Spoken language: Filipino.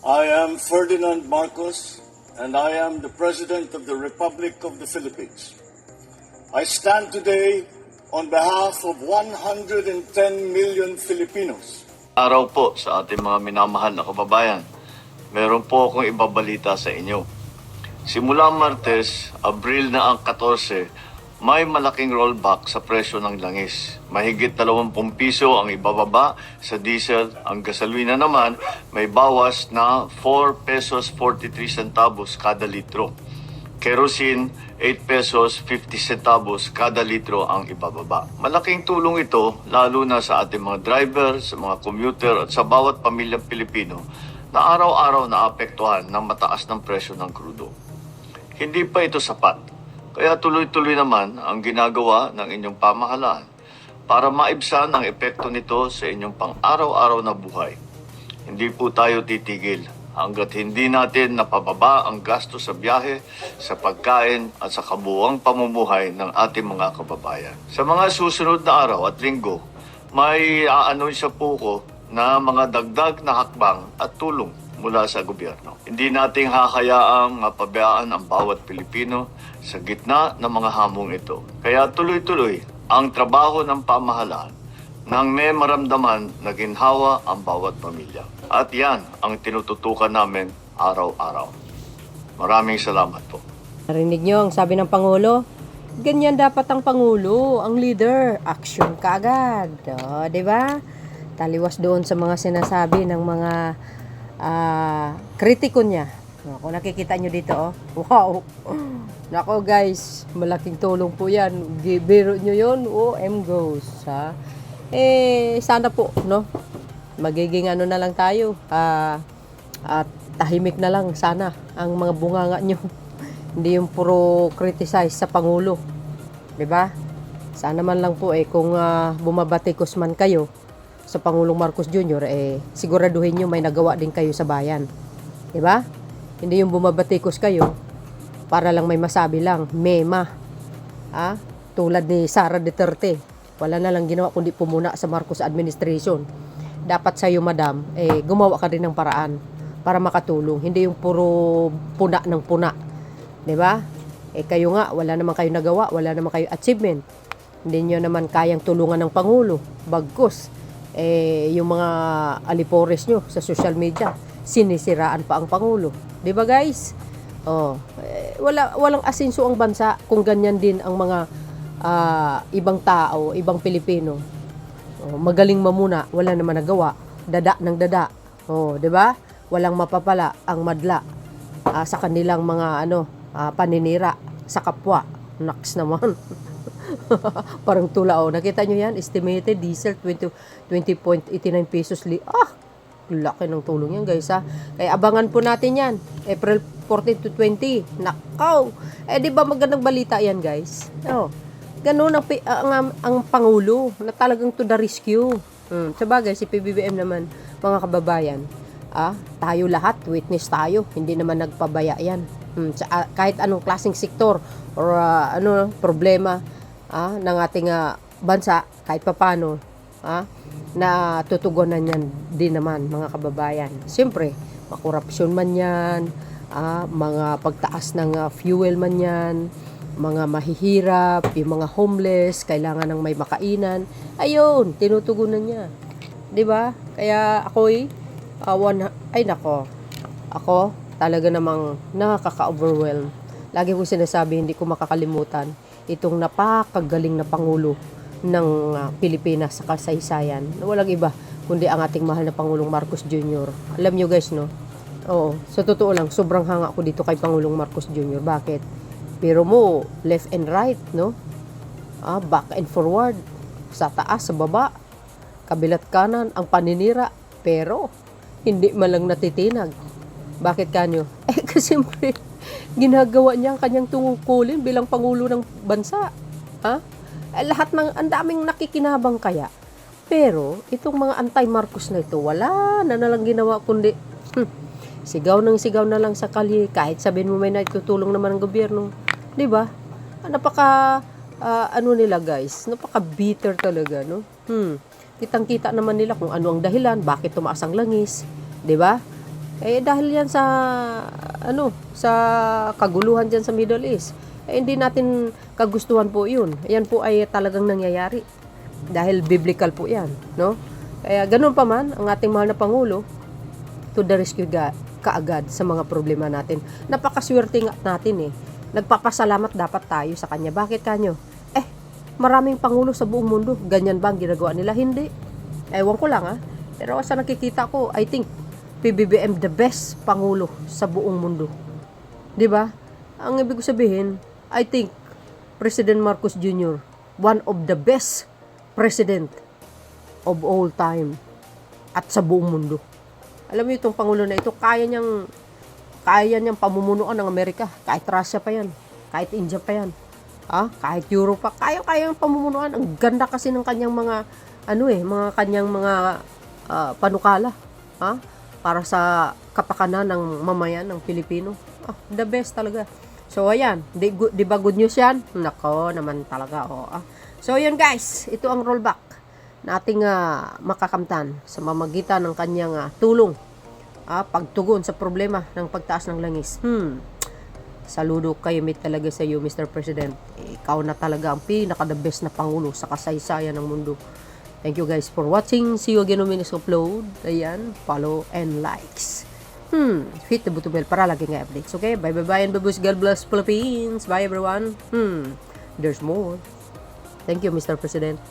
I am Ferdinand Marcos, and I am the President of the Republic of the Philippines. I stand today on behalf of 110 million Filipinos. Araw po sa ating mga minamahal na kababayan. Meron po akong ibabalita sa inyo. Simula Martes, Abril na ang 14, may malaking rollback sa presyo ng langis. Mahigit 20 piso ang ibababa sa diesel. Ang gasolina naman may bawas na 4 pesos 43 centavos kada litro. Kerosene, 8 pesos 50 centavos kada litro ang ibababa. Malaking tulong ito lalo na sa ating mga driver, sa mga commuter at sa bawat pamilyang Pilipino na araw-araw na apektuhan ng mataas ng presyo ng krudo. Hindi pa ito sapat. Kaya tuloy-tuloy naman ang ginagawa ng inyong pamahalaan para maibsan ang epekto nito sa inyong pang-araw-araw na buhay. Hindi po tayo titigil hanggat hindi natin napababa ang gasto sa biyahe, sa pagkain at sa kabuuang pamumuhay ng ating mga kababayan. Sa mga susunod na araw at linggo, may aanunsya po ko na mga dagdag na hakbang at tulong mula sa gobyerno. Hindi nating hakayaang mapabayaan ang bawat Pilipino sa gitna ng mga hamong ito. Kaya tuloy-tuloy ang trabaho ng pamahalaan nang may maramdaman na ginhawa ang bawat pamilya. At yan ang tinututukan namin araw-araw. Maraming salamat po. Narinig nyo ang sabi ng Pangulo? Ganyan dapat ang Pangulo, ang leader. Action kaagad. O, diba? Taliwas doon sa mga sinasabi ng mga kritiko niya. Kung nakikita nyo dito, wow! Nako guys, malaking tulong po yan. Biro nyo yun, goes, ha? Sana po, no? Magiging ano na lang tayo, at tahimik na lang sana ang mga bunganga nyo. Hindi yung puro criticize sa Pangulo. 'Di ba? Sana man lang po kung bumabatikos man kayo sa Pangulong Marcos Jr., siguraduhin nyo may nagawa din kayo sa bayan. 'Di ba? Hindi yung bumabatikos kayo para lang may masabi lang, mema. Tulad ni Sara Duterte. Wala na lang ginawa kundi pumuna sa Marcos administration. Dapat sa'yo, madam, gumawa ka rin ng paraan para makatulong. Hindi yung puro puna ng puna. 'Di ba? Kayo nga, wala naman kayo nagawa, wala naman kayo achievement. Hindi nyo naman kayang tulungan ng Pangulo. Bagkus, yung mga alipores nyo sa social media, sinisiraan pa ang Pangulo. 'Di ba guys? Walang asenso ang bansa kung ganyan din ang mga ibang tao, ibang Pilipino. Magaling mamuna, wala naman nagawa, dada ng dada. 'Di ba? Walang mapapala ang madla sa kanilang mga paninira sa kapwa. Naks naman. Parang tula. Nakita nyo yan? Estimated diesel 20.89 pesos laki ng tulong yan guys, ha. Kaya abangan po natin yan. April 14 to 20. Nakaw. Di ba magandang balita yan guys? Ganun ang Pangulo na talagang to the rescue. Sabagay, si PBBM naman, mga kababayan, tayo lahat, witness tayo. Hindi naman nagpabaya yan. Kahit anong klaseng sektor or problema ng ating bansa, kahit papano, na tutugunan yan din naman, mga kababayan. Siyempre, makorupsyon man yan, mga pagtaas ng fuel man yan, mga mahihirap, yung mga homeless, kailangan ng may makainan. Ayun, tinutugunan niya. 'Di ba? Kaya ako talaga namang nakaka-overwhelm. Lagi ko sinasabi, hindi ko makakalimutan itong napakagaling na Pangulo ng Pilipinas sa kasaysayan. Walang iba kundi ang ating mahal na Pangulong Marcos Jr. Alam nyo guys, no? Oo, sa totoo lang, sobrang hanga ko dito kay Pangulong Marcos Jr. Bakit? Pero mo, left and right, no? Back and forward, sa taas, sa baba, kabilat kanan, ang paninira, pero hindi man lang natitinag. Bakit kanyo? Kasi ginagawa niya ang kanyang tungkulin bilang Pangulo ng bansa. Lahat ng, ang daming nakikinabang kaya. Pero, itong mga anti-Marcos na ito, wala na lang ginawa kundi, sigaw na lang sa kalye, kahit sabihin mo may naitutulong naman ng gobyerno. 'Di ba? Napaka nila guys, napaka bitter talaga, no? Kitang-kita naman nila kung ano ang dahilan, bakit tumaas ang langis, 'di ba? Dahil yan sa, sa kaguluhan dyan sa Middle East. Hindi natin kagustuhan po yun. Yan po ay talagang nangyayari. Dahil biblical po yan, no? Kaya ganun pa man, ang ating mahal na Pangulo, to the rescue kaagad sa mga problema natin. Napakaswerte nga natin Nagpapasalamat dapat tayo sa kanya. Bakit kanyo? Maraming pangulo sa buong mundo. Ganyan ba ang ginagawa nila? Hindi. Ewan ko lang Pero sa nakikita ko, I think PBBM the best pangulo sa buong mundo. 'Di ba? Ang ibig sabihin, I think President Marcos Jr. one of the best president of all time at sa buong mundo. Alam mo itong pangulo na ito, kaya niyang pamumunuan ng Amerika. Kahit Russia pa yan. Kahit India pa yan. Kahit Europe pa. Kaya yung pamumunuan. Ang ganda kasi ng kanyang mga, panukala. Para sa kapakanan ng mamayan ng Pilipino. The best talaga. So, ayan. Di ba good news yan? Nako, naman talaga. So, ayan guys. Ito ang rollback na ating makakamtan sa mamagitan ng kanyang tulong. Pagtugon sa problema ng pagtaas ng langis. Saludo kayo talaga sa iyo, Mr. President. Ikaw na talaga ang pinaka-the best na pangulo sa kasaysayan ng mundo. Thank you guys for watching. See you again on my next upload. Ayan, follow and likes. Hit the button bell para lagi nga updates. Okay, bye-bye and bye-bye. God bless Philippines. Bye everyone. There's more. Thank you, Mr. President.